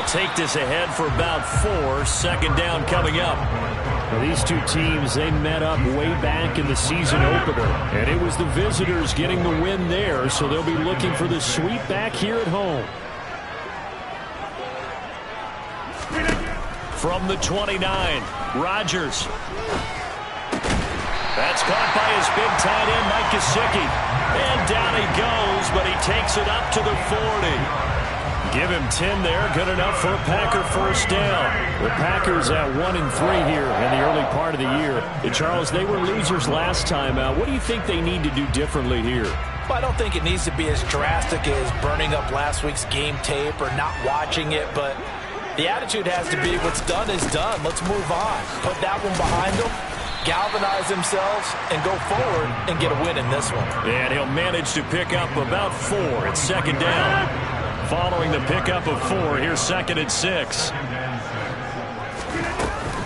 they'll take this ahead for about 4. Second down coming up. Well, these two teams, they met up way back in the season opener, and it was the visitors getting the win there, so they'll be looking for the sweep back here at home. From the 29, Rodgers. That's caught by his big tight end, Mike Gesicki. And down he goes, but he takes it up to the 40. Give him 10 there. Good enough for a Packer first down. The Packers at 1-3 here in the early part of the year. And Charles, they were losers last time out. What do you think they need to do differently here? Well, I don't think it needs to be as drastic as burning up last week's game tape or not watching it, but the attitude has to be what's done is done. Let's move on. Put that one behind them, galvanize themselves, and go forward and get a win in this one. And he'll manage to pick up about 4 at second down. Following the pickup of 4, here's 2nd and 6.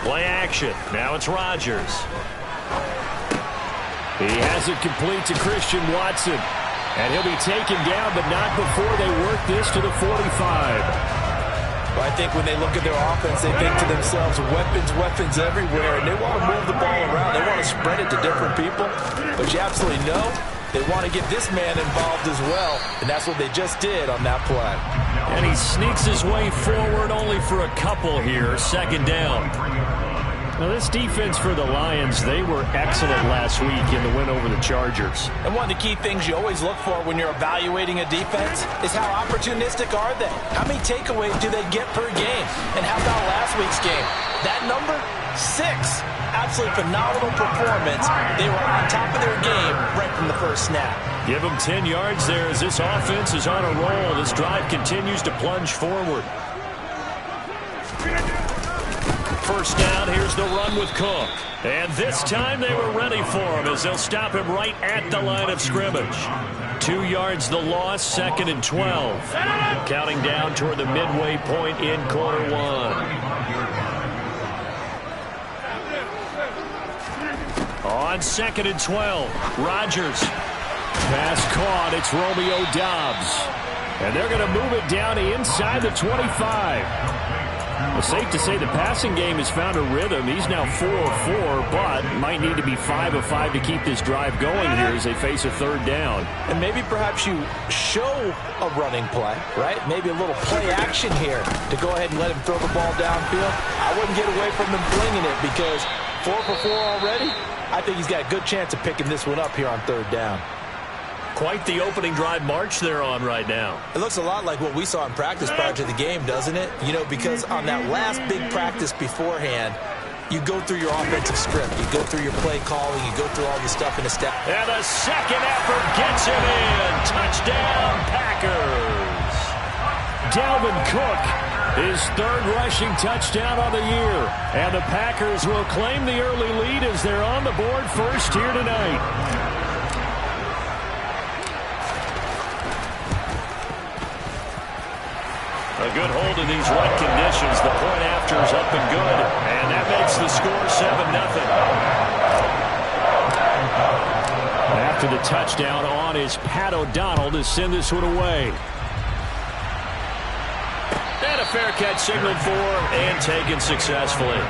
Play action. Now it's Rodgers. He has it complete to Christian Watson. And he'll be taken down, but not before they work this to the 45. I think when they look at their offense, they think to themselves, weapons everywhere, and they want to move the ball around. They want to spread it to different people, but you absolutely know they want to get this man involved as well, and that's what they just did on that play. And he sneaks his way forward only for a couple here, second down. Now, this defense for the Lions, they were excellent last week in the win over the Chargers. And one of the key things you always look for when you're evaluating a defense is how opportunistic are they? How many takeaways do they get per game? And how about last week's game? That number, 6. Absolutely phenomenal performance. They were on top of their game right from the first snap. Give them 10 yards there as this offense is on a roll. This drive continues to plunge forward. First down, here's the run with Cook. And this time they were ready for him as they'll stop him right at the line of scrimmage. 2 yards the loss, 2nd and 12. Counting down toward the midway point in quarter 1. On 2nd and 12, Rodgers. Pass caught, it's Romeo Doubs. And they're going to move it down inside the 25. Well, safe to say the passing game has found a rhythm. He's now 4 of 4, but might need to be 5 of 5 to keep this drive going here as they face a third down. And maybe perhaps you show a running play, right? Maybe a little play action here to go ahead and let him throw the ball downfield. I wouldn't get away from him flinging it because 4 for 4 already. I think he's got a good chance of picking this one up here on third down. Quite the opening drive march they're on right now. It looks a lot like what we saw in practice prior to the game, doesn't it? You know, because on that last big practice beforehand, you go through your offensive script. You go through your play calling. You go through all the stuff in a step. And a second effort gets him in. Touchdown, Packers. Dalvin Cook, his 3rd rushing touchdown on the year. And the Packers will claim the early lead as they're on the board first here tonight. A good hold in these wet conditions. The point after is up and good. And that makes the score 7-0. After the touchdown on is Pat O'Donnell to send this one away. And a fair catch signaled for and taken successfully.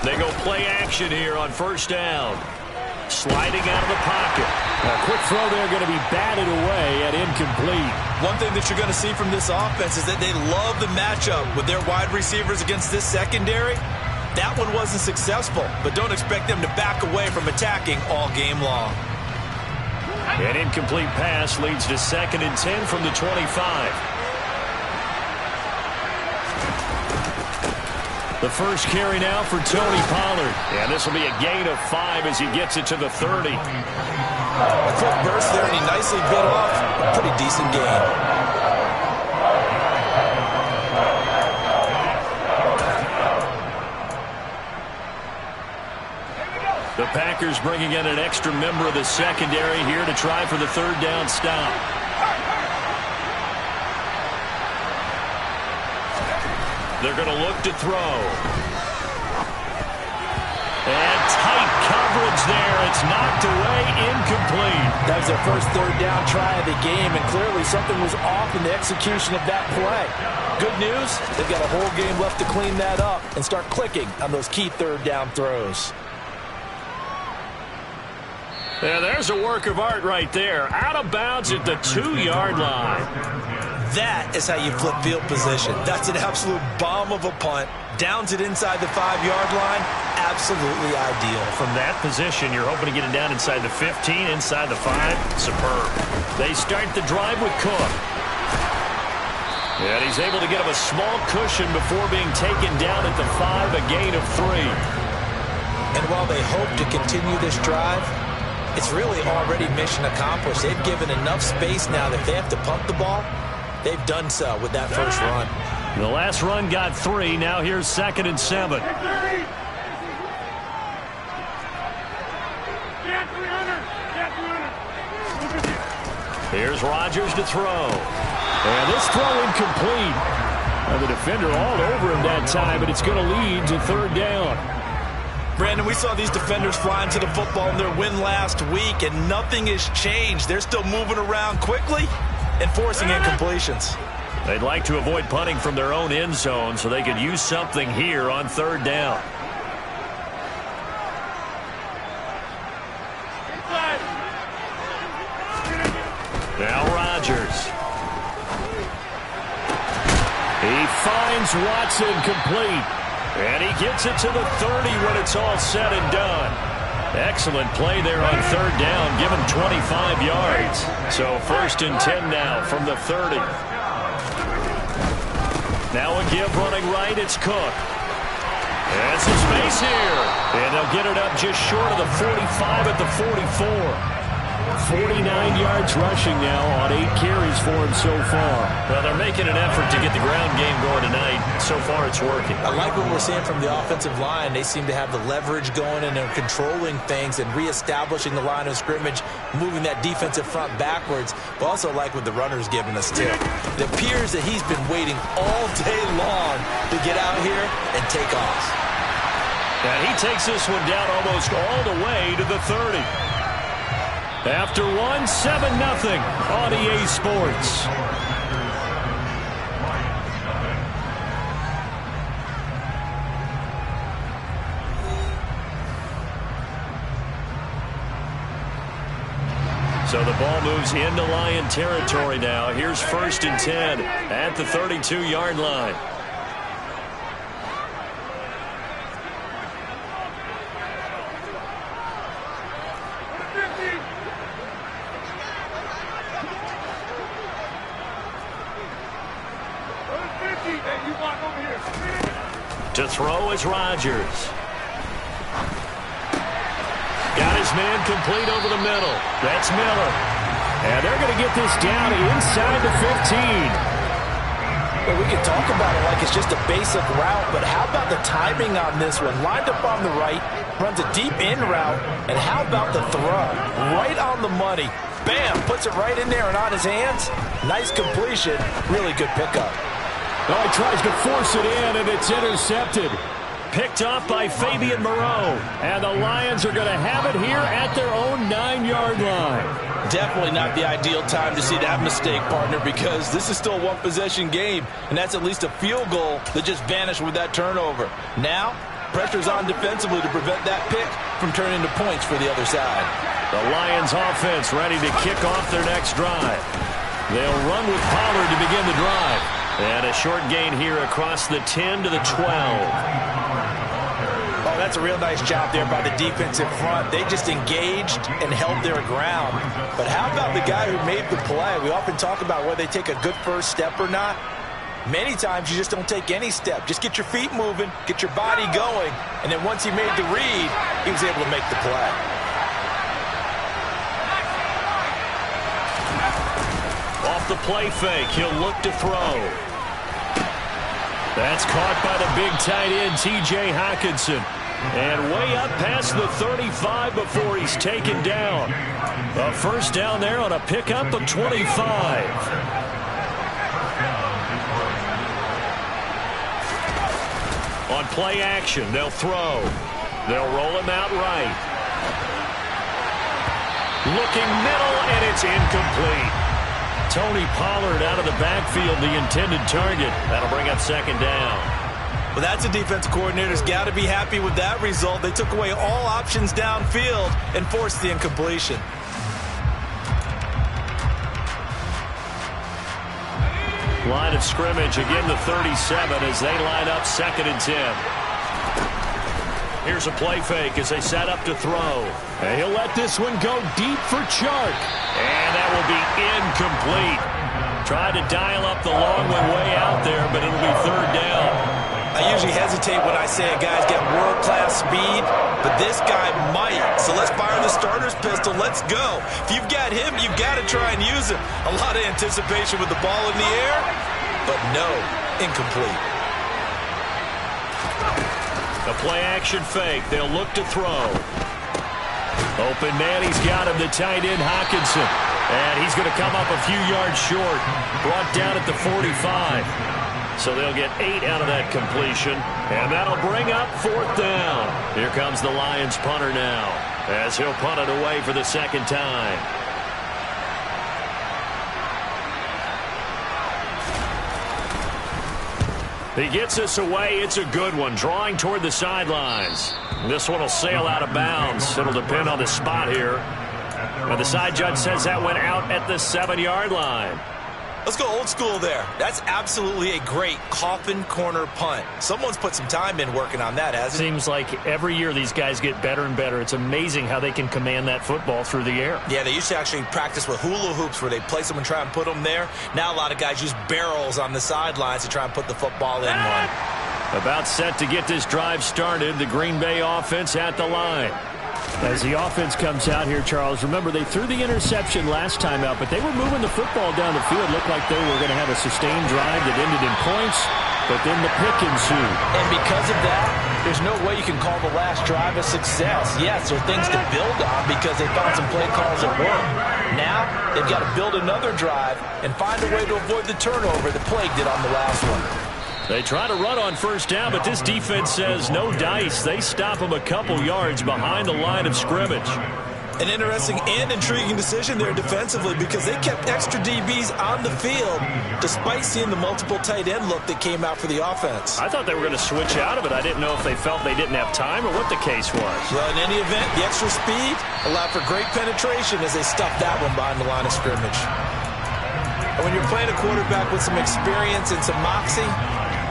They go play action here on first down. Sliding out of the pocket. A quick throw there going to be batted away and incomplete. One thing that you're going to see from this offense is that they love the matchup with their wide receivers against this secondary. That one wasn't successful, but don't expect them to back away from attacking all game long. An incomplete pass leads to 2nd and 10 from the 25. The first carry now for Tony Pollard. And this will be a gain of 5 as he gets it to the 30. A quick burst there, and he nicely bit off a pretty decent gain. The Packers bringing in an extra member of the secondary here to try for the third down stop. They're going to look to throw. And tight coverage there. It's knocked away, incomplete. That was their first third down try of the game, and clearly something was off in the execution of that play. Good news, they've got a whole game left to clean that up and start clicking on those key third down throws. Yeah, there's a work of art right there. Out of bounds at the 2-yard line. That is how you flip field position. That's an absolute bomb of a punt. Downs it inside the 5-yard line. Absolutely ideal. From that position, you're hoping to get it down inside the 15, inside the 5. Superb. They start the drive with Cook. And he's able to get him a small cushion before being taken down at the 5, a gain of 3. And while they hope to continue this drive, it's really already mission accomplished. They've given enough space now that if they have to punt the ball, they've done so with that first run. The last run got 3. Now here's 2nd and 7. Here's Rodgers to throw. And this throw incomplete. Now the defender all over him that time, but it's going to lead to 3rd down. Brandon, we saw these defenders flying to the football in their win last week, and nothing has changed. They're still moving around quickly and forcing incompletions. They'd like to avoid punting from their own end zone so they could use something here on 3rd down. Now Rodgers. He finds Watson complete. And he gets it to the 30 when it's all said and done. Excellent play there on 3rd down. Give him 25 yards. So 1st and 10 now from the 30. Now a give running right. It's Cook. And some space here. And they'll get it up just short of the 45 at the 44. 49 yards rushing now on 8 carries for him so far. Well, they're making an effort to get the ground game going tonight. So far, it's working. I like what we're seeing from the offensive line. They seem to have the leverage going, and they're controlling things and reestablishing the line of scrimmage, moving that defensive front backwards, but also like what the runner's giving us, too. It appears that he's been waiting all day long to get out here and take off. And he takes this one down almost all the way to the 30. After 1, 7-0 on EA Sports. So the ball moves into Lion territory now. Here's 1st and 10 at the 32-yard line. To throw is Rodgers. Got his man complete over the middle. That's Miller. And they're going to get this down inside the 15. Well, we can talk about it like it's just a basic route, but how about the timing on this one? Lined up on the right, runs a deep in route, and how about the throw? Right on the money. Bam, puts it right in there and on his hands. Nice completion. Really good pickup. Oh, he tries to force it in, and it's intercepted. Picked off by Fabian Moreau. And the Lions are going to have it here at their own 9-yard line. Definitely not the ideal time to see that mistake, partner, because this is still a one-possession game, and that's at least a field goal that just vanished with that turnover. Now, pressure's on defensively to prevent that pick from turning into points for the other side. The Lions offense ready to kick off their next drive. They'll run with Pollard to begin the drive. And a short gain here across the 10 to the 12. Oh, that's a real nice job there by the defensive front. They just engaged and held their ground. But how about the guy who made the play? We often talk about whether they take a good first step or not. Many times you just don't take any step. Just get your feet moving, get your body going, and then once he made the read, he was able to make the play. Off the play fake, he'll look to throw. That's caught by the big tight end, T.J. Hockenson. And way up past the 35 before he's taken down. A first down there on a pickup of 25. On play action, they'll throw. They'll roll him out right. Looking middle, and it's incomplete. Tony Pollard out of the backfield, the intended target. That'll bring up second down. Well, that's a defense coordinator's got to be happy with that result. They took away all options downfield and forced the incompletion. Line of scrimmage, again the 37 as they line up 2nd and 10. Here's a play fake as they set up to throw. And he'll let this one go deep for Chark. And that will be incomplete. Tried to dial up the long one way out there, but it'll be 3rd down. I usually hesitate when I say a guy's got world-class speed, but this guy might. So let's fire the starter's pistol. Let's go. If you've got him, you've got to try and use him. A lot of anticipation with the ball in the air, but no, incomplete. A play-action fake. They'll look to throw. Open man, he's got him, the tight end, Hockenson. And he's going to come up a few yards short. Brought down at the 45. So they'll get 8 out of that completion. And that'll bring up 4th down. Here comes the Lions punter now, as he'll punt it away for the 2nd time. He gets us away. It's a good one. Drawing toward the sidelines. This one will sail out of bounds. It'll depend on the spot here. And the side judge says that went out at the 7-yard line. Let's go old school there. That's absolutely a great coffin corner punt. Someone's put some time in working on that, hasn't it? Seems like every year these guys get better and better. It's amazing how they can command that football through the air. Yeah, they used to actually practice with hula hoops where they place them and try and put them there. Now a lot of guys use barrels on the sidelines to try and put the football in one. About set to get this drive started. The Green Bay offense at the line. As the offense comes out here, Charles, remember they threw the interception last time out, but they were moving the football down the field. Looked like they were going to have a sustained drive that ended in points, but then the pick ensued. And because of that, there's no way you can call the last drive a success. Yes, there are things to build on because they found some play calls that work. Now, they've got to build another drive and find a way to avoid the turnover that plagued it on the last one. They try to run on 1st down, but this defense says no dice. They stop them a couple yards behind the line of scrimmage. An interesting and intriguing decision there defensively because they kept extra DBs on the field despite seeing the multiple tight end look that came out for the offense. I thought they were going to switch out of it. I didn't know if they felt they didn't have time or what the case was. Well, in any event, the extra speed allowed for great penetration as they stuffed that one behind the line of scrimmage. And when you're playing a quarterback with some experience and some moxie,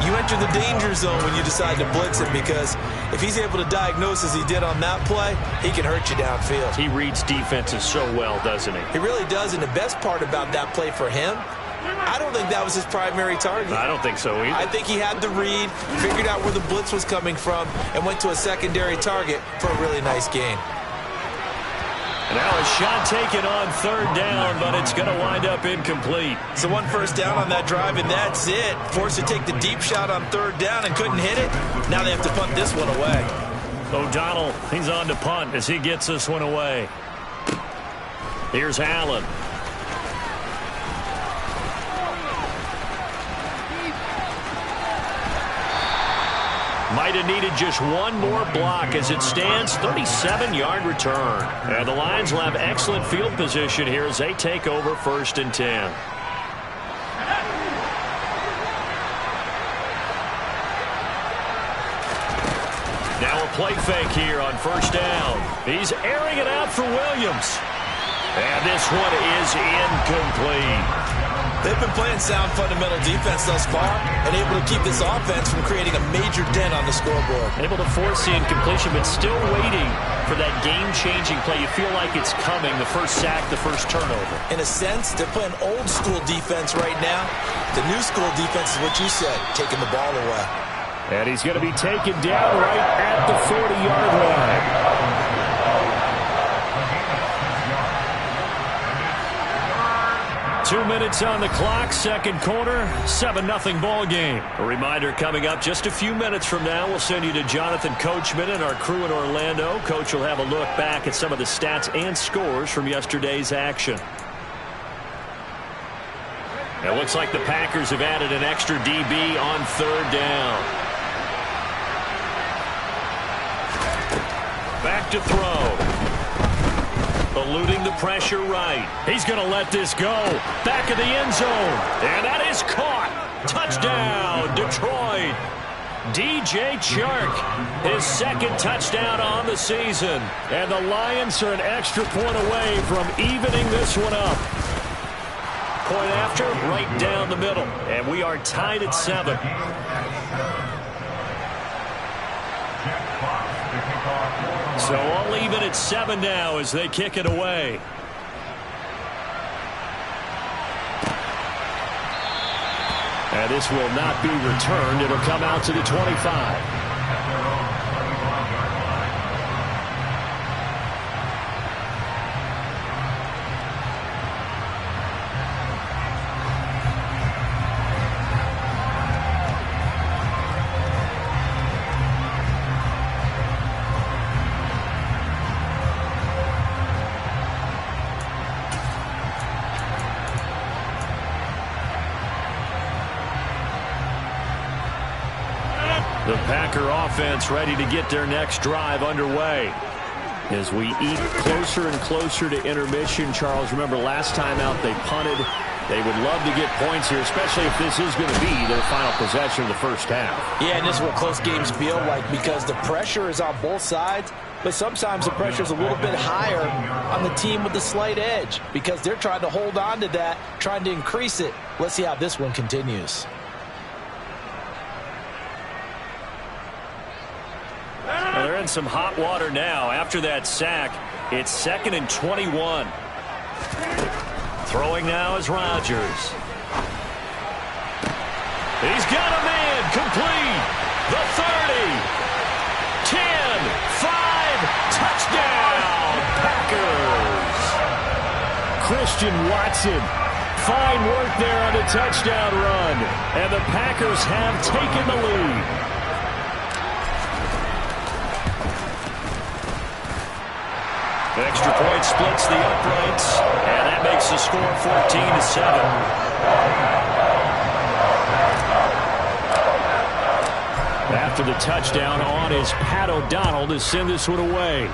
you enter the danger zone when you decide to blitz him because if he's able to diagnose as he did on that play, he can hurt you downfield. He reads defenses so well, doesn't he? He really does, and the best part about that play for him, I don't think that was his primary target. I don't think so either. I think he had the read, figured out where the blitz was coming from, and went to a secondary target for a really nice gain. Now a shot taken on 3rd down, but it's going to wind up incomplete. So 1 first down on that drive, and that's it. Forced to take the deep shot on 3rd down and couldn't hit it. Now they have to punt this one away. O'Donnell, he's on to punt as he gets this one away. Here's Allen. Might have needed just one more block as it stands. 37-yard return. And the Lions will have excellent field position here as they take over 1st and 10. Now a play fake here on 1st down. He's airing it out for Williams. And this one is incomplete. They've been playing sound fundamental defense thus far and able to keep this offense from creating a major dent on the scoreboard. Able to force the incompletion, but still waiting for that game-changing play. You feel like it's coming, the first sack, the first turnover. In a sense, they're playing old-school defense right now. The new school defense is what you said, taking the ball away. And he's going to be taken down right at the 40-yard line. 2 minutes on the clock, 2nd quarter, 7-0 ball game. A reminder coming up just a few minutes from now, we'll send you to Jonathan Coachman and our crew in Orlando. Coach will have a look back at some of the stats and scores from yesterday's action. It looks like the Packers have added an extra DB on 3rd down. Back to throw. Eluding the pressure right. He's going to let this go. Back of the end zone. And that is caught. Touchdown, Detroit. DJ Chark, his second touchdown on the season. And the Lions are an extra point away from evening this one up. Point after, right down the middle. And we are tied at 7. So all even at 7 now as they kick it away. And this will not be returned. It'll come out to the 25. The Packer offense ready to get their next drive underway. As we eat closer and closer to intermission, Charles, remember last time out they punted. They would love to get points here, especially if this is going to be their final possession of the first half. Yeah, and this is what close games feel like because the pressure is on both sides, but sometimes the pressure is a little bit higher on the team with the slight edge because they're trying to hold on to that, trying to increase it. Let's see how this one continues. Well, they're in some hot water now. After that sack, it's 2nd and 21. Throwing now is Rodgers. He's got a man complete. The 30. 10, 5, touchdown, Packers. Christian Watson. Fine work there on the touchdown run. And the Packers have taken the lead. Extra point splits the uprights, and that makes the score 14-7. After the touchdown, on is Pat O'Donnell to send this one away.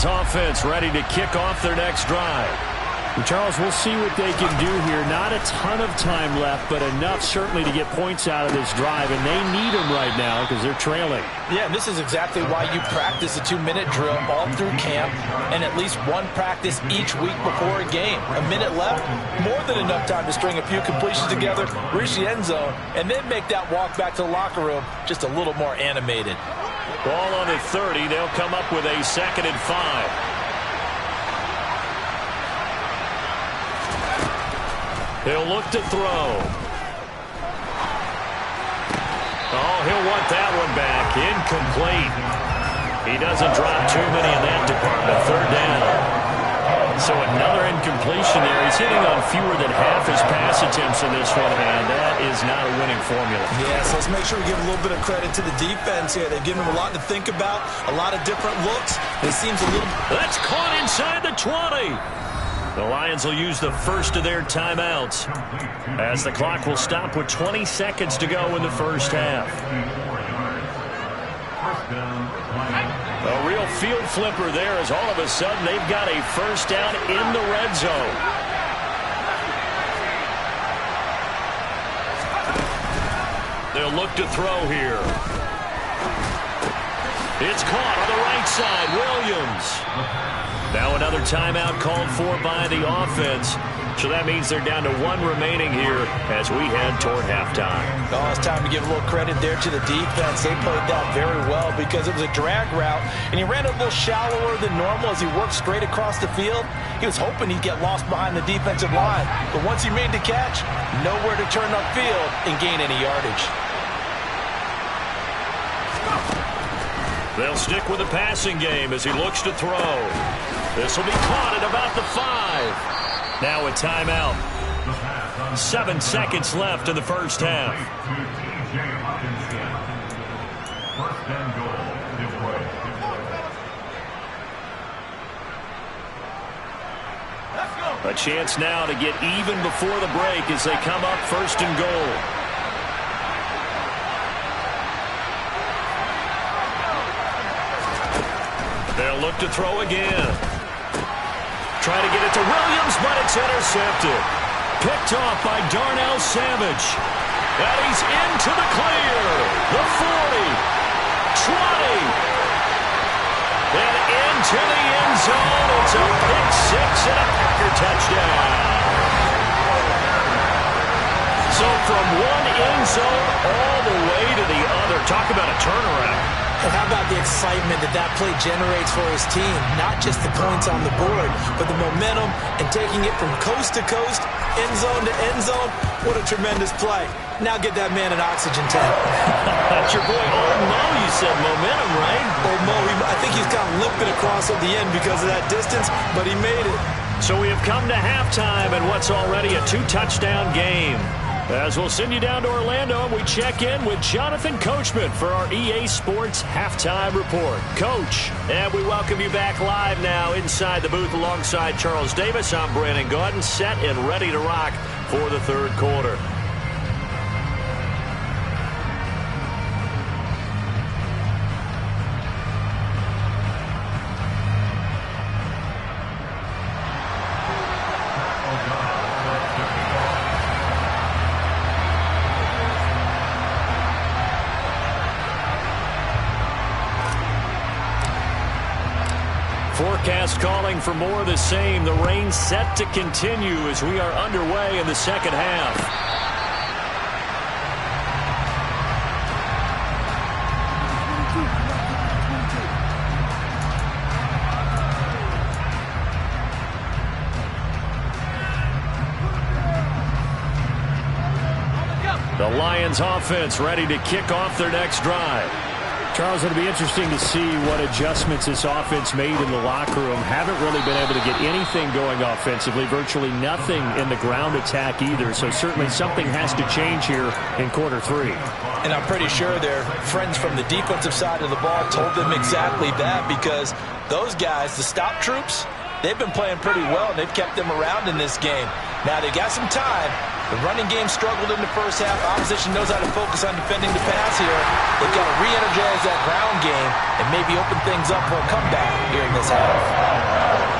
Offense ready to kick off their next drive. And Charles, we'll see what they can do here. Not a ton of time left, but enough certainly to get points out of this drive, and they need them right now because they're trailing. Yeah, and this is exactly why you practice a 2-minute drill all through camp and at least one practice each week before a game. A minute left, more than enough time to string a few completions together, reach the end zone, and then make that walk back to the locker room just a little more animated. Ball on the 30. They'll come up with a 2nd and 5. He'll look to throw. Oh, he'll want that one back. Incomplete. He doesn't drop too many in that department. 3rd down. So another incompletion there. He's hitting on fewer than half his pass attempts in this one, and that is not a winning formula. Yes, let's make sure we give a little bit of credit to the defense here. They've given him a lot to think about, a lot of different looks. It seems a little... That's caught inside the 20. The Lions will use the first of their timeouts as the clock will stop with 20 seconds to go in the first half. A real field flipper there as all of a sudden they've got a first down in the red zone. They'll look to throw here. It's caught on the right side. Williams. Now another timeout called for by the offense. So that means they're down to 1 remaining here as we head toward halftime. Oh, it's time to give a little credit there to the defense. They played that very well because it was a drag route, and he ran a little shallower than normal as he worked straight across the field. He was hoping he'd get lost behind the defensive line, but once he made the catch, nowhere to turn upfield and gain any yardage. They'll stick with the passing game as he looks to throw. This will be caught at about the 5. Now a timeout. 7 seconds left in the first half. A chance now to get even before the break as they come up first and goal. They'll look to throw again. Try to get it to Williams, but it's intercepted. Picked off by Darnell Savage. And he's into the clear. The 40. 20. And into the end zone. It's a pick six and a Packer touchdown. So from one end zone all the way to the other. Talk about a turnaround. And how about the excitement that play generates for his team? Not just the points on the board, but the momentum and taking it from coast to coast, end zone to end zone. What a tremendous play. Now get that man an oxygen tank. That's your boy Old Mo. You said momentum, right? Old Mo, I think he's kind of limping across at the end because of that distance, but he made it. So we have come to halftime in what's already a 2-touchdown game. As we'll send you down to Orlando, we check in with Jonathan Coachman for our EA Sports Halftime Report. Coach, and we welcome you back live now inside the booth alongside Charles Davis. I'm Brandon Gaudin, set and ready to rock for the third quarter. Forecast calling for more of the same. The rain set to continue as we are underway in the second half. The Lions offense ready to kick off their next drive. Charles, it'll be interesting to see what adjustments this offense made in the locker room. Haven't really been able to get anything going offensively, virtually nothing in the ground attack either. So certainly something has to change here in quarter three. And I'm pretty sure their friends from the defensive side of the ball told them exactly that, because those guys, the stop troops, they've been playing pretty well, and they've kept them around in this game. Now they got some time. The running game struggled in the first half. Opposition knows how to focus on defending the pass here. They've got to re-energize that ground game and maybe open things up for a comeback here in this half.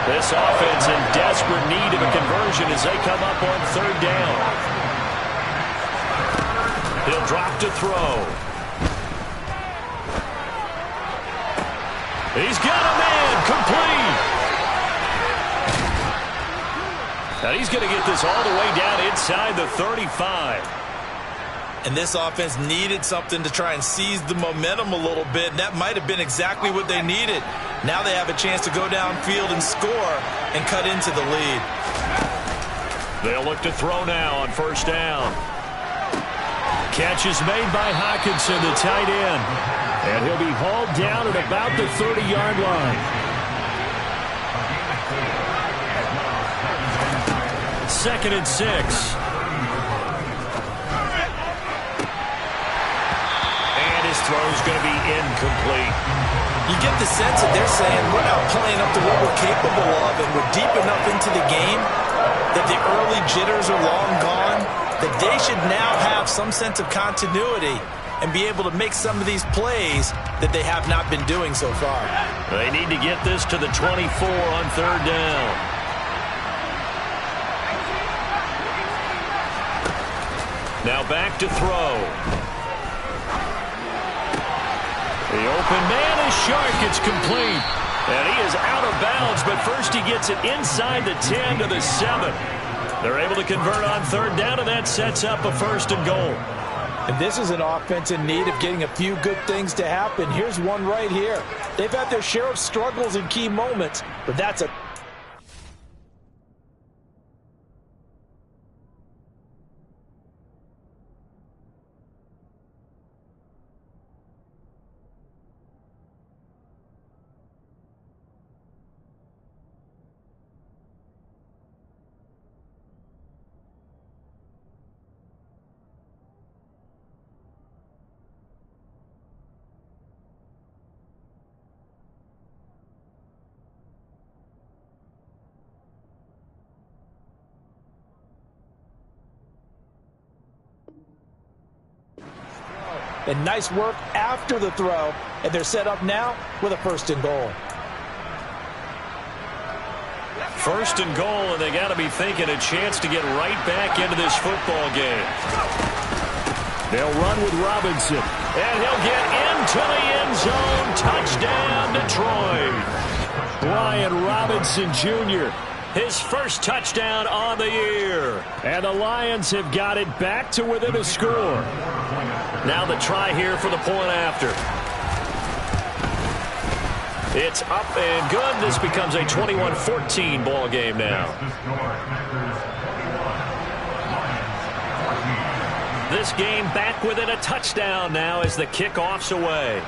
This offense in desperate need of a conversion as they come up on third down. He'll drop to throw. He's got a man, complete. And he's going to get this all the way down inside the 35. And this offense needed something to try and seize the momentum a little bit, and that might have been exactly what they needed. Now they have a chance to go downfield and score and cut into the lead. They'll look to throw now on first down. Catch is made by Hockenson, the tight end. And he'll be hauled down at about the 30-yard line. Second and 6. And his throw's going to be incomplete. You get the sense that they're saying we're not playing up to what we're capable of, and we're deep enough into the game that the early jitters are long gone, that they should now have some sense of continuity and be able to make some of these plays that they have not been doing so far. They need to get this to the 24 on third down. Now back to throw. The open man is Shark. It's complete. And he is out of bounds, but first he gets it inside the 10 to the 7. They're able to convert on third down, and that sets up a first and goal. And this is an offense in need of getting a few good things to happen. Here's one right here. They've had their share of struggles in key moments, but that's a And nice work after the throw. And they're set up now with a 1st and goal. 1st and goal, and they got to be thinking a chance to get right back into this football game. They'll run with Robinson. And he'll get into the end zone. Touchdown, Detroit. Brian Robinson Jr. His first touchdown on the year. And the Lions have got it back to within a score. Now the try here for the point after. It's up and good. This becomes a 21-14 ball game now. This game back within a touchdown now as the kickoff's away.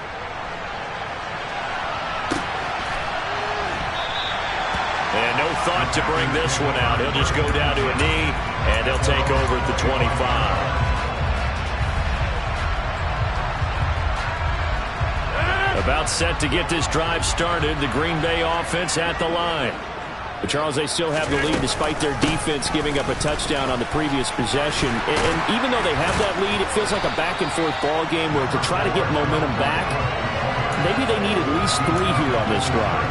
And no thought to bring this one out. He'll just go down to a knee, and they'll take over at the 25. About set to get this drive started. The Green Bay offense at the line. But Charles, they still have the lead despite their defense giving up a touchdown on the previous possession. And even though they have that lead, it feels like a back-and-forth ball game where to try to get momentum back, maybe they need at least 3 here on this drive.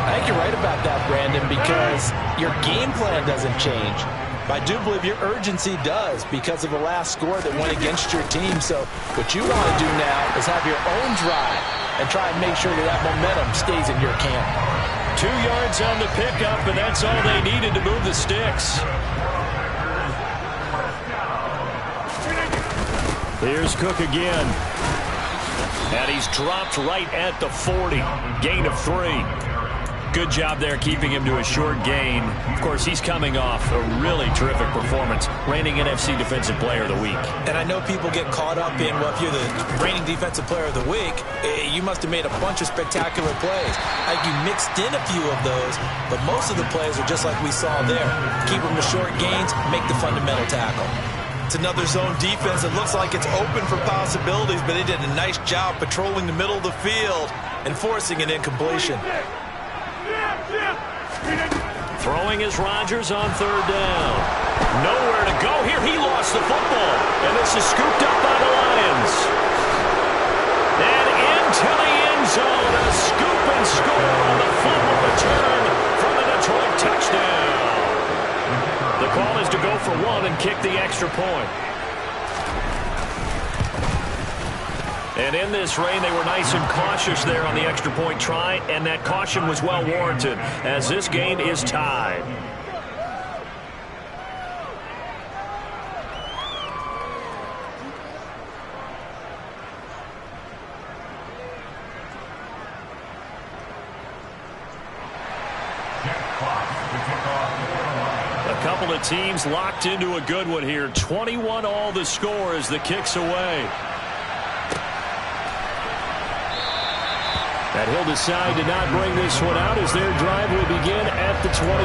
I think you're right about that, Brandon, because your game plan doesn't change. But I do believe your urgency does because of the last score that went against your team. So what you want to do now is have your own drive and try and make sure that momentum stays in your camp. 2 yards on the pickup, and that's all they needed to move the sticks. Here's Cook again. And he's dropped right at the 40. Gain of 3. Good job there keeping him to a short gain. Of course, he's coming off a really terrific performance. Reigning NFC Defensive Player of the Week. And I know people get caught up in, well, if you're the reigning Defensive Player of the Week, you must have made a bunch of spectacular plays. Like you mixed in a few of those, but most of the plays are just like we saw there. Keep them to short gains, make the fundamental tackle. It's another zone defense. It looks like it's open for possibilities, but they did a nice job patrolling the middle of the field and forcing an incompletion. Throwing is Rodgers on 3rd down. Nowhere to go here. He lost the football. And this is scooped up by the Lions. And into the end zone. A scoop and score on the fumble return for the Detroit touchdown. The call is to go for 1 and kick the extra point. And in this rain, they were nice and cautious there on the extra point try, and that caution was well warranted as this game is tied. A couple of teams locked into a good one here. 21 all the score as the kick's away. And he'll decide to not bring this one out as their drive will begin at the 25.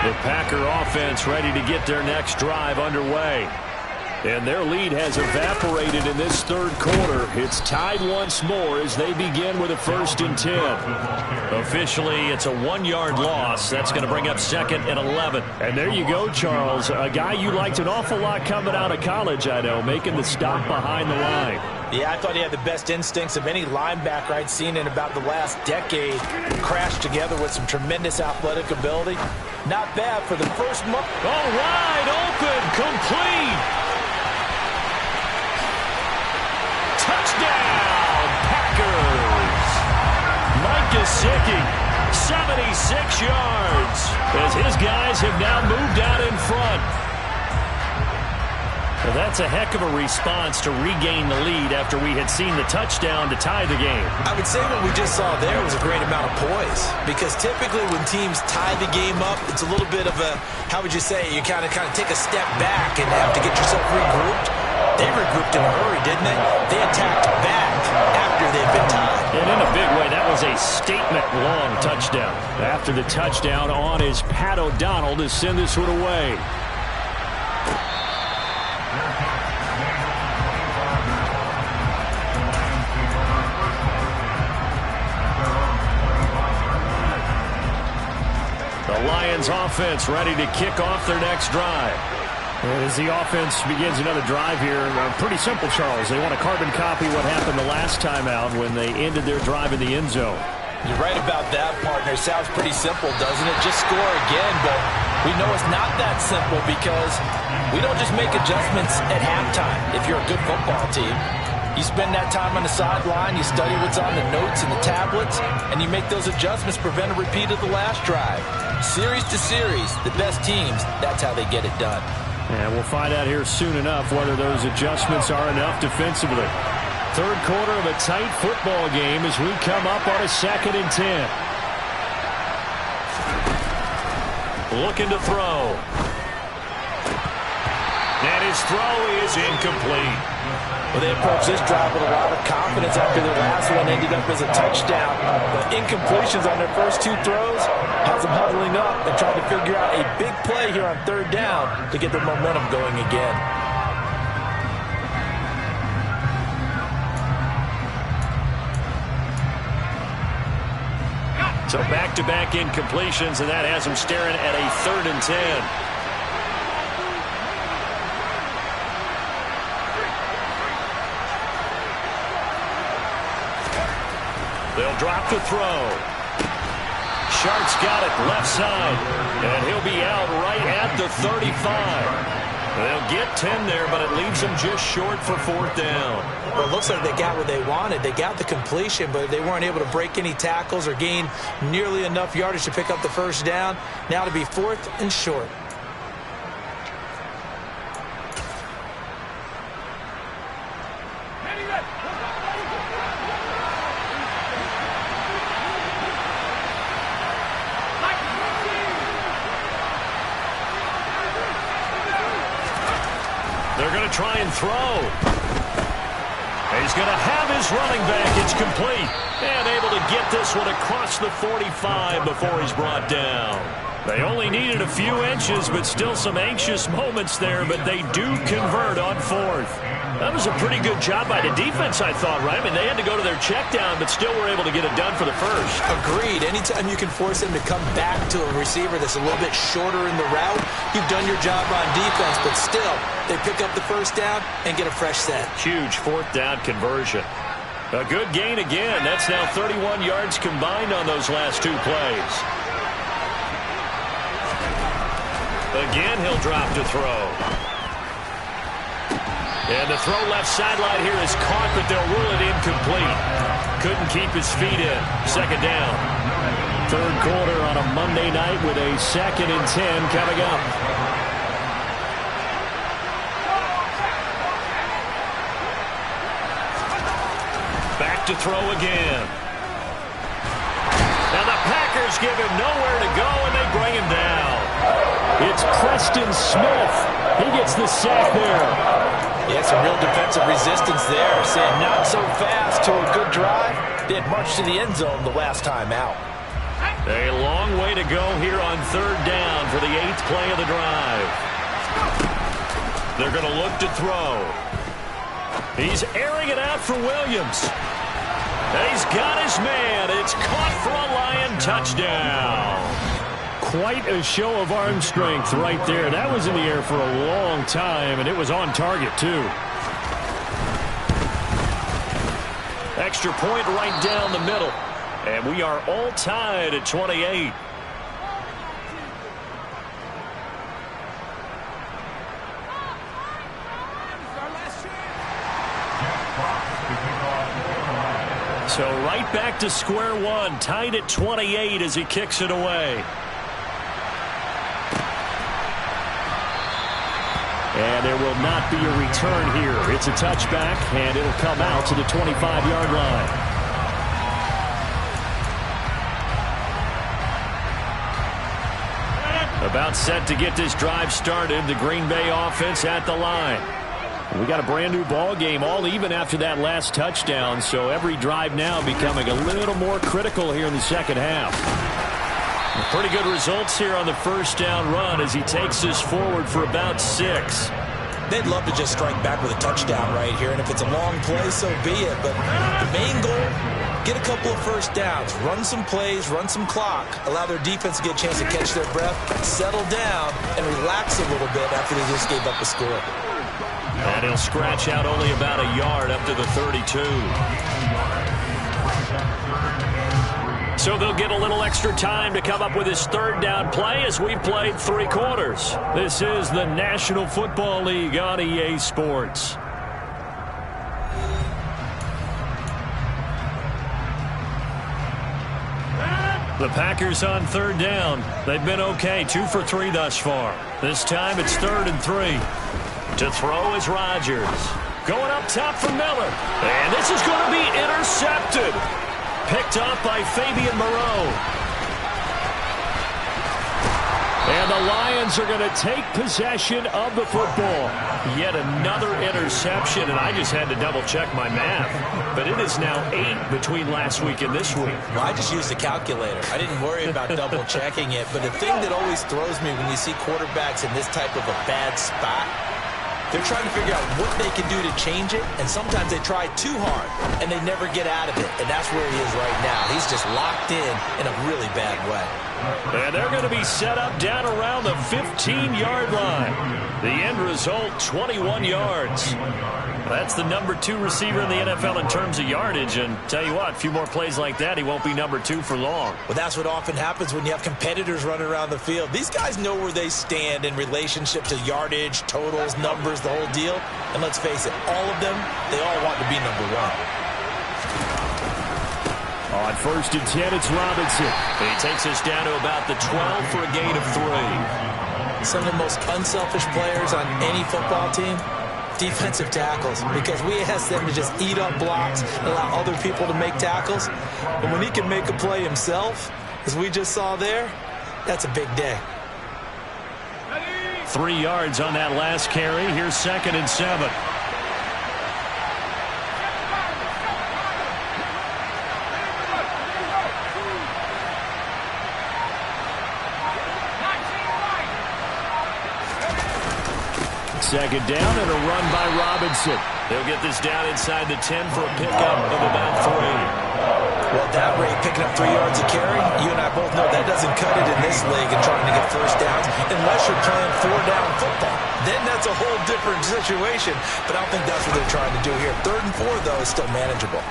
The Packer offense ready to get their next drive underway. And their lead has evaporated in this 3rd quarter. It's tied once more as they begin with a 1st and 10. Officially, it's a 1-yard loss. That's going to bring up 2nd and 11. And there you go, Charles. A guy you liked an awful lot coming out of college, I know, making the stop behind the line. Yeah, I thought he had the best instincts of any linebacker I'd seen in about the last decade. Crashed together with some tremendous athletic ability. Not bad for the first month. Oh, wide open, complete. Touchdown, Packers. Mike Gesicki, 76 yards, as his guys have now moved out in front. Well, that's a heck of a response to regain the lead after we had seen the touchdown to tie the game. I would say what we just saw there was a great amount of poise, because typically when teams tie the game up, it's a little bit of a, how would you say, you kind of take a step back and have to get yourself regrouped. They regrouped in a hurry, didn't they? They attacked back after they'd been tied. And in a big way, that was a statement-long touchdown. After the touchdown on is Pat O'Donnell to send this one away. The Lions offense ready to kick off their next drive. And as the offense begins another drive here, pretty simple, Charles. They want to carbon copy what happened the last time out when they ended their drive in the end zone. You're right about that, partner. Sounds pretty simple, doesn't it? Just score again, but we know it's not that simple because we don't just make adjustments at halftime if you're a good football team. You spend that time on the sideline, you study what's on the notes and the tablets, and you make those adjustments, prevent a repeat of the last drive. Series to series, the best teams, that's how they get it done. And we'll find out here soon enough whether those adjustments are enough defensively. Third quarter of a tight football game as we come up on a 2nd and 10. Looking to throw. And his throw is incomplete. Well, they approached this drive with a lot of confidence after their last one ended up as a touchdown. But incompletions on their first 2 throws has them huddling up and trying to figure out a big play here on 3rd down to get their momentum going again. So back-to-back incompletions, and that has them staring at a 3rd and 10. They'll drop the throw. Sharp's got it left side, and he'll be out right at the 35. They'll get 10 there, but it leaves them just short for 4th down. Well, it looks like they got what they wanted. They got the completion, but they weren't able to break any tackles or gain nearly enough yardage to pick up the 1st down. Now to be 4th and short. They're going to try and throw. He's going to have his running back. It's complete. And able to get this one across the 45 before he's brought down. They only needed a few inches, but still some anxious moments there, but they do convert on 4th. That was a pretty good job by the defense, I thought, right? I mean, they had to go to their check down, but still were able to get it done for the 1st. Agreed. Anytime you can force them to come back to a receiver that's a little bit shorter in the route, you've done your job on defense, but still, they pick up the 1st down and get a fresh set. Huge 4th down conversion. A good gain again. That's now 31 yards combined on those last 2 plays. Again, he'll drop to throw. And the throw left sideline here is caught, but they'll rule it incomplete. Couldn't keep his feet in. 2nd down. 3rd quarter on a Monday night with a 2nd and 10 coming up. Back to throw again. And the Packers give him nowhere to go, and they bring him down. It's Preston Smith. He gets the sack there. Yeah, some real defensive resistance there. Saying not so fast to a good drive. They had marched to the end zone the last time out. A long way to go here on 3rd down for the 8th play of the drive. They're going to look to throw. He's airing it out for Williams. And he's got his man. It's caught for a Lion touchdown. Quite a show of arm strength right there. That was in the air for a long time, and it was on target, too. Extra point right down the middle. And we are all tied at 28. So right back to square one, tied at 28 as he kicks it away. And there will not be a return here. It's a touchback, and it'll come out to the 25-yard line. About set to get this drive started. The Green Bay offense at the line. We got a brand new ball game, all even after that last touchdown. So every drive now becoming a little more critical here in the second half. Pretty good results here on the first down run as he takes this forward for about 6. They'd love to just strike back with a touchdown right here, and if it's a long play, so be it. But the main goal, Get a couple of first downs, run some plays, run some clock, allow their defense to get a chance to catch their breath, settle down, and relax a little bit after they just gave up a score. And he'll scratch out only about a yard up to the 32. So they'll get a little extra time to come up with his third down play as we've played 3 quarters. This is the National Football League on EA Sports. The Packers on third down. They've been okay, 2 for 3 thus far. This time it's 3rd and 3. To throw is Rodgers. Going up top for Miller. And this is going to be intercepted. Picked up by Fabian Moreau. And the Lions are going to take possession of the football. Yet another interception, and I just had to double-check my math. But it is now 8 between last week and this week. Well, I just used the calculator. I didn't worry about double-checking it. But the thing that always throws me when you see quarterbacks in this type of a bad spot, they're trying to figure out what they can do to change it, and sometimes they try too hard, and they never get out of it, and that's where he is right now. He's just locked in a really bad way. And they're going to be set up down around the 15-yard line. The end result, 21 yards. That's the number 2 receiver in the NFL in terms of yardage, and tell you what, a few more plays like that, he won't be number 2 for long. Well, that's what often happens when you have competitors running around the field. These guys know where they stand in relationship to yardage, totals, numbers, the whole deal. And let's face it, all of them, they all want to be number 1. On 1st and 10, it's Robinson. He takes us down to about the 12 for a gain of 3. Some of the most unselfish players on any football team, defensive tackles, because we ask them to just eat up blocks and allow other people to make tackles. But when he can make a play himself, as we just saw there, that's a big day. 3 yards on that last carry. Here's 2nd and 7. Second down and a run by Robinson. They'll get this down inside the 10 for a pickup of about 3. Well, at that rate, picking up 3 yards a carry, you and I both know that doesn't cut it in this league and trying to get first downs unless you're playing 4-down football. Then that's a whole different situation, but I don't think that's what they're trying to do here. 3rd and 4, though, is still manageable.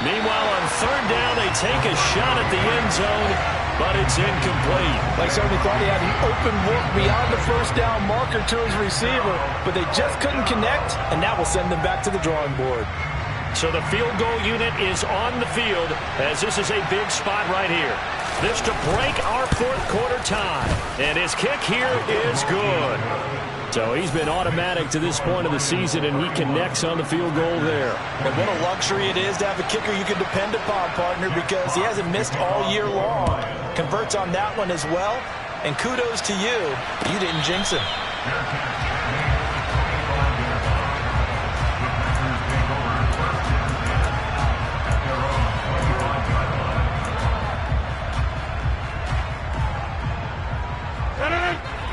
Meanwhile, on 3rd down, they take a shot at the end zone, but it's incomplete. They certainly thought he had an open look beyond the first down marker to his receiver, but they just couldn't connect, and that will send them back to the drawing board. So the field goal unit is on the field, as this is a big spot right here. This to break our 4th quarter tie, and his kick here is good. So he's been automatic to this point of the season, and he connects on the field goal there. And what a luxury it is to have a kicker you can depend upon, partner, because he hasn't missed all year long. Converts on that one as well, and kudos to you. You didn't jinx him.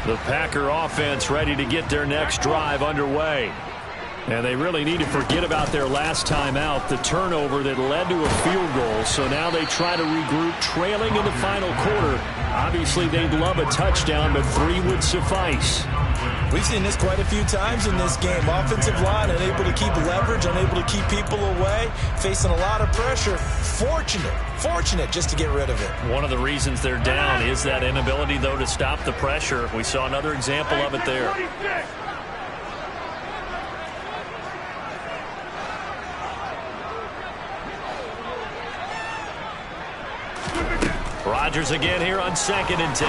The Packer offense ready to get their next drive underway. And they really need to forget about their last time out, the turnover that led to a field goal. So now they try to regroup, trailing in the final quarter. Obviously, they'd love a touchdown, but 3 would suffice. We've seen this quite a few times in this game. Offensive line unable to keep leverage, unable to keep people away, facing a lot of pressure. Fortunate just to get rid of it. One of the reasons they're down is that inability, though, to stop the pressure. We saw another example of it there. Rodgers again here on 2nd and 10.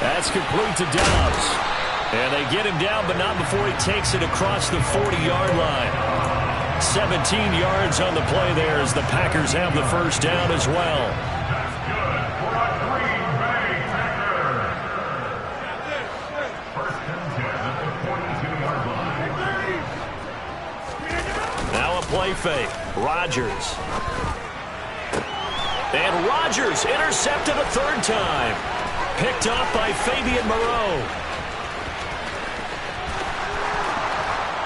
That's complete to Dobbs. And they get him down, but not before he takes it across the 40-yard line. 17 yards on the play there as the Packers have the first down as well. Now a play fake. Rodgers. And Rodgers intercepted a 3rd time. Picked up by Fabian Moreau.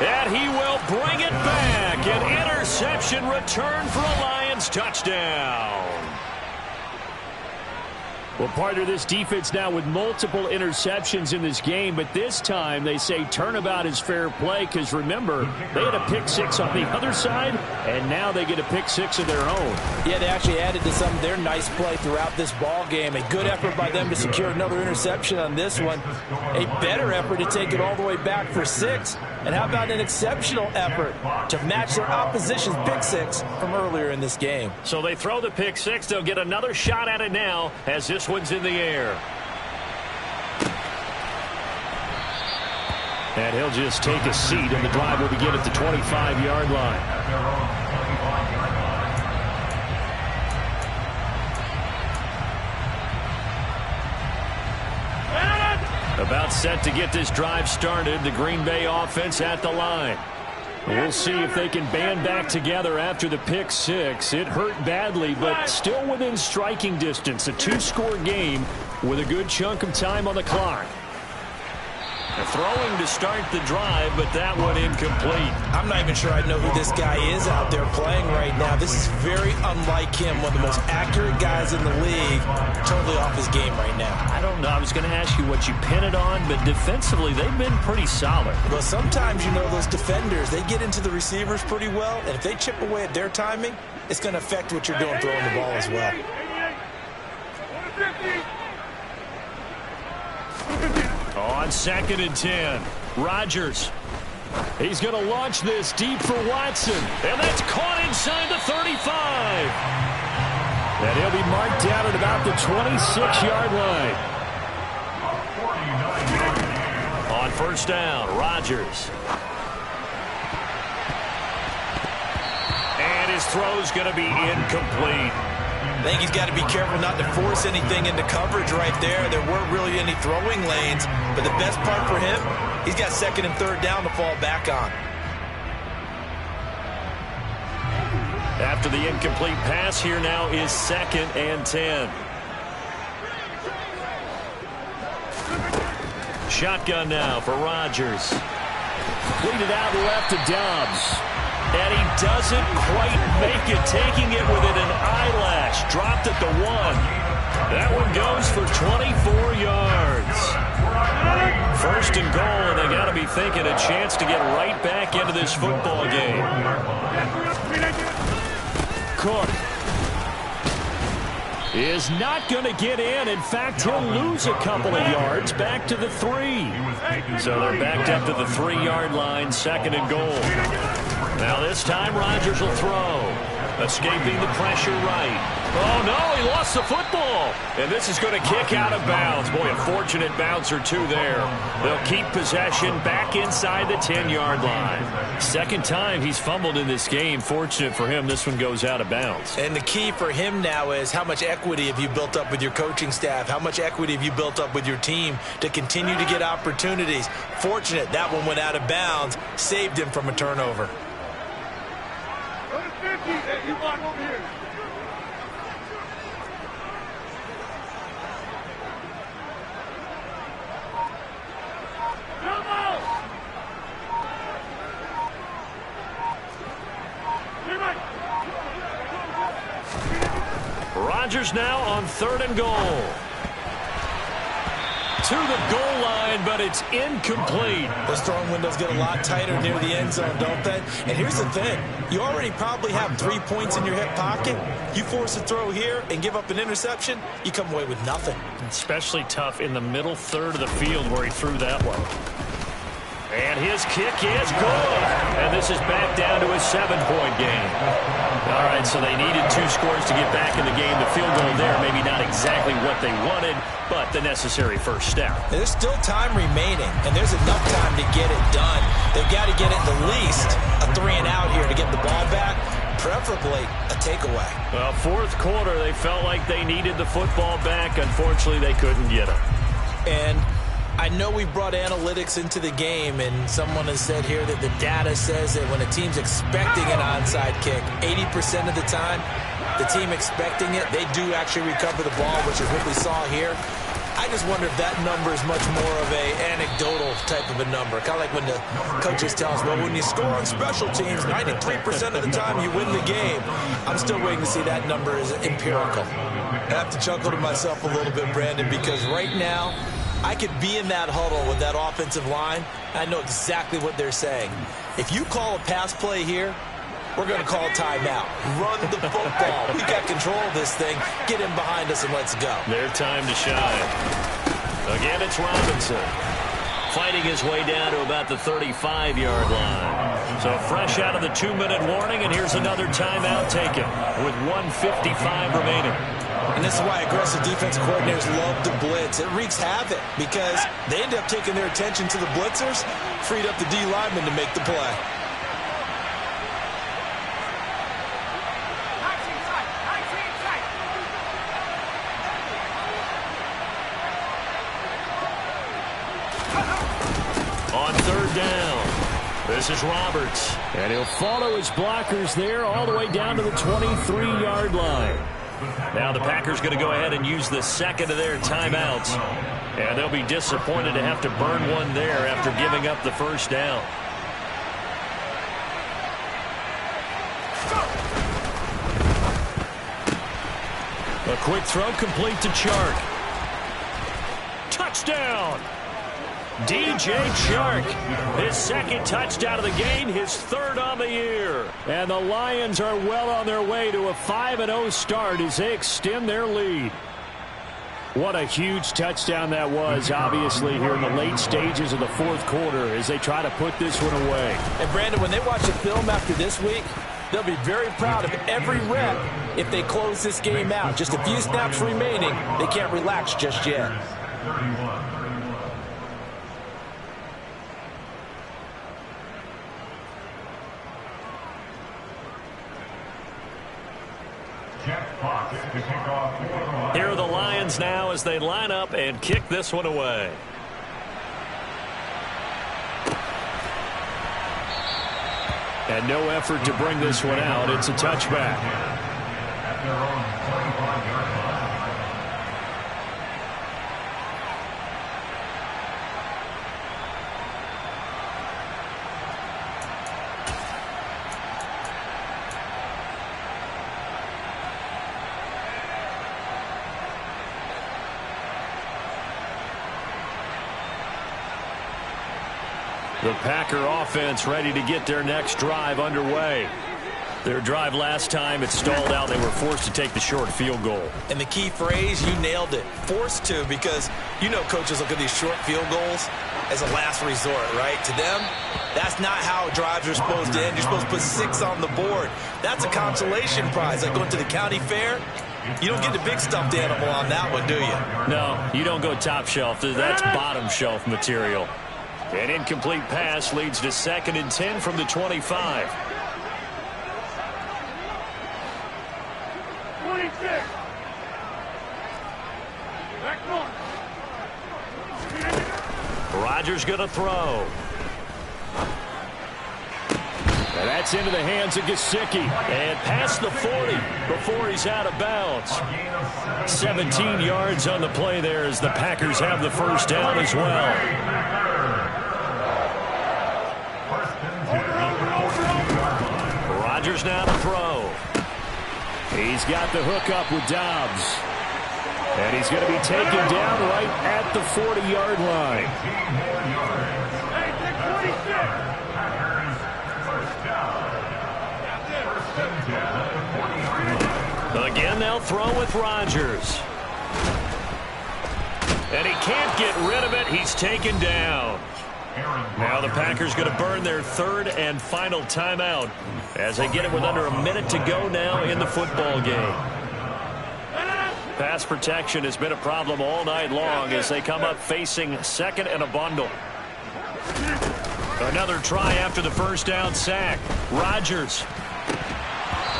And he will bring it back and interception returned for a Lions touchdown. Well, part of this defense now with multiple interceptions in this game, but this time they say turnabout is fair play because, remember, they had a pick six on the other side, and now they get a pick six of their own. Yeah, they actually added to some of their nice play throughout this ball game. A good effort by them to secure another interception on this one. A better effort to take it all the way back for 6. And how about an exceptional effort to match their opposition's pick six from earlier in this game? So they throw the pick six. They'll get another shot at it now as this one's in the air. And he'll just take a seat, and the drive will begin at the 25-yard line. About set to get this drive started. The Green Bay offense at the line. We'll see if they can band back together after the pick six. It hurt badly, but still within striking distance. A 2-score game with a good chunk of time on the clock. Throwing to start the drive, but that one incomplete. I'm not even sure I know who this guy is out there playing right now. This is very unlike him. One of the most accurate guys in the league. Totally off his game right now. I don't know. I was going to ask you what you pin it on, but defensively, they've been pretty solid. Well, sometimes, you know, those defenders, they get into the receivers pretty well, and if they chip away at their timing, it's going to affect what you're doing throwing the ball as well. On 2nd and 10, Rodgers. He's going to launch this deep for Watson. And that's caught inside the 35. And he'll be marked down at about the 26-yard line. On 1st down, Rodgers. And his throw's going to be incomplete. I think he's got to be careful not to force anything into coverage right there. There weren't really any throwing lanes, but the best part for him, he's got 2nd and 3rd down to fall back on. After the incomplete pass, here now is 2nd and 10. Shotgun now for Rodgers. Completed out left to Dobbs. And he doesn't quite make it, taking it within an eyelash. Dropped at the 1. That one goes for 24 yards. 1st and goal, and they got to be thinking a chance to get right back into this football game. Cook is not going to get in. In fact, he'll lose a couple of yards back to the 3. So they're backed up to the 3-yard line, 2nd and goal. Now this time Rodgers will throw. Escaping the pressure right. Oh, no, he lost the football. And this is going to kick out of bounds. Boy, a fortunate bounce or two there. They'll keep possession back inside the 10-yard line. 2nd time he's fumbled in this game. Fortunate for him, this one goes out of bounds. And the key for him now is how much equity have you built up with your coaching staff? How much equity have you built up with your team to continue to get opportunities? Fortunate that one went out of bounds. Saved him from a turnover. Rodgers now on 3rd and goal. To the goal line, but it's incomplete. Those throwing windows get a lot tighter near the end zone, don't they? And here's the thing. You already probably have 3 points in your hip pocket. You force a throw here and give up an interception, you come away with nothing. Especially tough in the middle 3rd of the field where he threw that one. And his kick is good. And this is back down to a 7-point game. All right, so they needed 2 scores to get back in the game. The field goal there, maybe not exactly what they wanted, but the necessary first step. There's still time remaining, and there's enough time to get it done. They've got to get at the least a 3-and-out here to get the ball back, preferably a takeaway. Well, 4th quarter, they felt like they needed the football back. Unfortunately, they couldn't get it. And I know we brought analytics into the game, and someone has said here that the data says that when a team's expecting an onside kick, 80% of the time, the team expecting it, they do actually recover the ball, which is what we saw here. I just wonder if that number is much more of a anecdotal type of a number. Kind of like when the coaches tell us, well, when you score on special teams, 93% of the time you win the game. I'm still waiting to see that number is empirical. I have to chuckle to myself a little bit, Brandon, because right now I could be in that huddle with that offensive line. I know exactly what they're saying. If you call a pass play here, we're going to call timeout. Run the football. We got control of this thing. Get in behind us and let's go. Their time to shine. Again, it's Robinson. Fighting his way down to about the 35-yard line. So fresh out of the 2-minute warning, and here's another timeout taken with 1:55 remaining. And this is why aggressive defensive coordinators love to blitz. It wreaks havoc because they end up taking their attention to the blitzers, freed up the D lineman to make the play. On third down, this is Roberts. And he'll follow his blockers there all the way down to the 23-yard line. Now the Packers going to go ahead and use the second of their timeouts. And they'll be disappointed to have to burn one there after giving up the first down. A quick throw complete to Chark. Touchdown! DJ Chark, his second touchdown of the game, his third on the year. And the Lions are well on their way to a 5-0 start as they extend their lead. What a huge touchdown that was, obviously, here in the late stages of the fourth quarter as they try to put this one away. And, Brandon, when they watch the film after this week, they'll be very proud of every rep if they close this game out. Just a few snaps remaining. They can't relax just yet. Here are the Lions now as they line up and kick this one away. And no effort to bring this one out. It's a touchback. The Packer offense ready to get their next drive underway. Their drive last time, it stalled out. They were forced to take the short field goal. And the key phrase, you nailed it. Forced to, because you know coaches look at these short field goals as a last resort, right? To them, that's not how drives are supposed to end. You're supposed to put 6 on the board. That's a consolation prize, like going to the county fair. You don't get the big stuffed animal on that one, do you? No, you don't go top shelf. That's bottom shelf material. An incomplete pass leads to 2nd and 10 from the 25. 26. Rodgers going to throw. And that's into the hands of Gesicki. And past the 40 before he's out of bounds. 17 yards on the play there as the Packers have the first down as well. Rodgers now to throw. He's got the hook up with Dobbs. And he's going to be taken down right at the 40-yard line. Again, they'll throw with Rodgers. And he can't get rid of it. He's taken down. Now the Packers going to burn their third and final timeout as they get it with under a minute to go now in the football game. Pass protection has been a problem all night long as they come up facing 2nd and a bundle. Another try after the first down sack. Rodgers.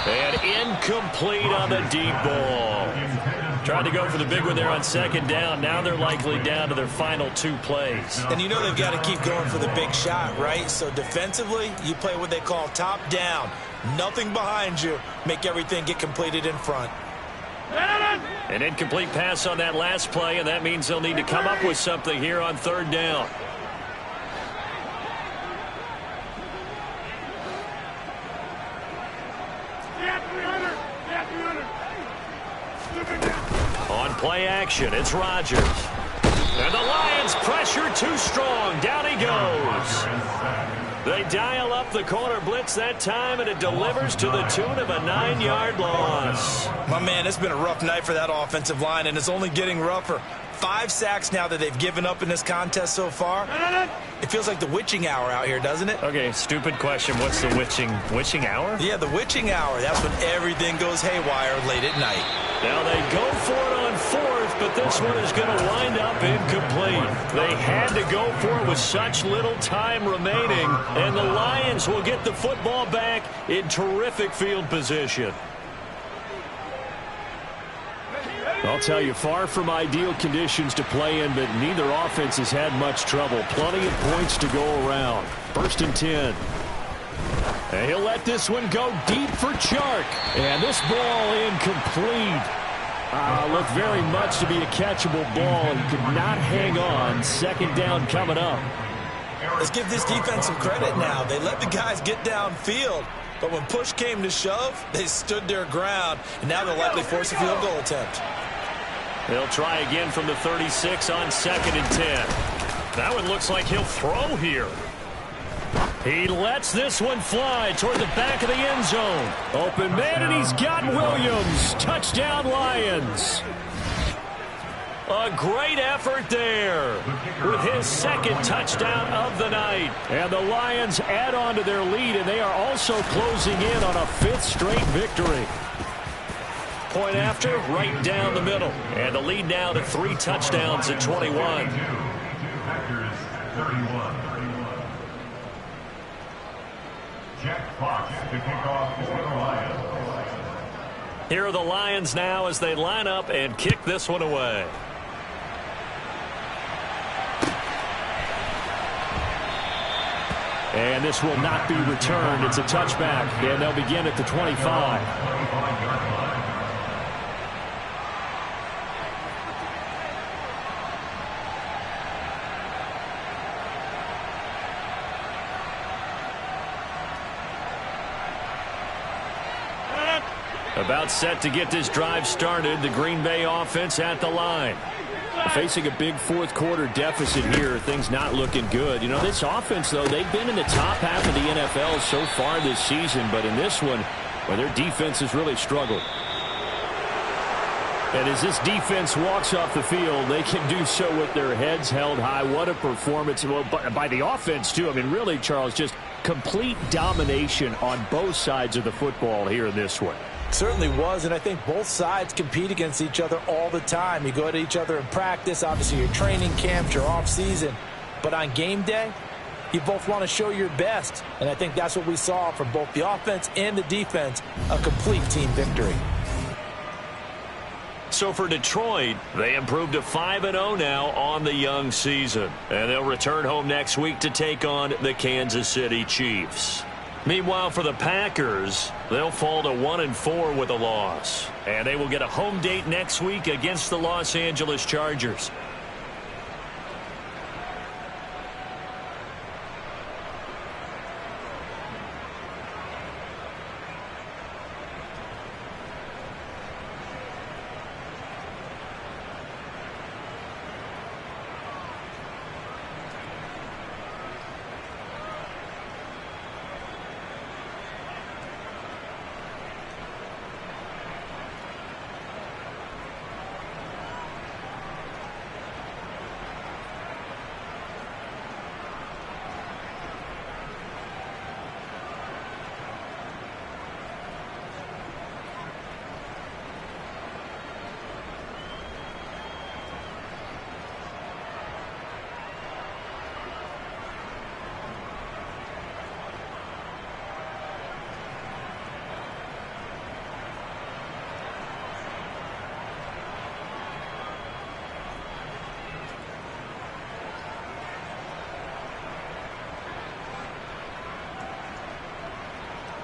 And incomplete on the deep ball. Tried to go for the big one there on 2nd down. Now they're likely down to their final 2 plays. And you know they've got to keep going for the big shot, right? So defensively, you play what they call top down. Nothing behind you. Make everything get completed in front. An incomplete pass on that last play, and that means they'll need to come up with something here on third down. On play action, it's Rodgers. And the Lions pressure too strong. Down he goes. They dial up the corner blitz that time, and it delivers to the tune of a 9-yard loss. My man, it's been a rough night for that offensive line, and it's only getting rougher. 5 sacks now that they've given up in this contest so far. It feels like the witching hour out here, doesn't it? Okay, stupid question. What's the witching hour? Yeah, the witching hour. That's when everything goes haywire late at night. Now they go for it on fourth, but this one is going to wind up incomplete. They had to go for it with such little time remaining, and the Lions will get the football back in terrific field position. I'll tell you, far from ideal conditions to play in, but neither offense has had much trouble. Plenty of points to go around. 1st and 10. And he'll let this one go deep for Chark. And this ball incomplete. Looked very much to be a catchable ball. He could not hang on. 2nd down coming up. Let's give this defense some credit now. They let the guys get downfield. But when push came to shove, they stood their ground. And now they'll likely force a field goal attempt. They'll try again from the 36 on 2nd and 10. That one looks like he'll throw here. He lets this one fly toward the back of the end zone. Open man, and he's got Williams. Touchdown, Lions. A great effort there with his 2nd touchdown of the night. And the Lions add on to their lead, and they are also closing in on a 5th straight victory. Point after, right down the middle. And the lead now to 3 touchdowns at 21. Here are the Lions now as they line up and kick this one away. And this will not be returned. It's a touchback, and they'll begin at the 25. About set to get this drive started, the Green Bay offense at the line. Facing a big 4th quarter deficit here, things not looking good. You know, this offense, though, they've been in the top half of the NFL so far this season, but in this one, well, their defense has really struggled. And as this defense walks off the field, they can do so with their heads held high. What a performance by the offense, too. I mean, really, Charles, just complete domination on both sides of the football here in this one. Certainly was, and I think both sides compete against each other all the time. You go at each other in practice, obviously your training camps, your off-season. But on game day, you both want to show your best. And I think that's what we saw from both the offense and the defense, a complete team victory. So for Detroit, they improved to 5-0 now on the young season. And they'll return home next week to take on the Kansas City Chiefs. Meanwhile, for the Packers, they'll fall to 1-4 with a loss. And they will get a home date next week against the Los Angeles Chargers.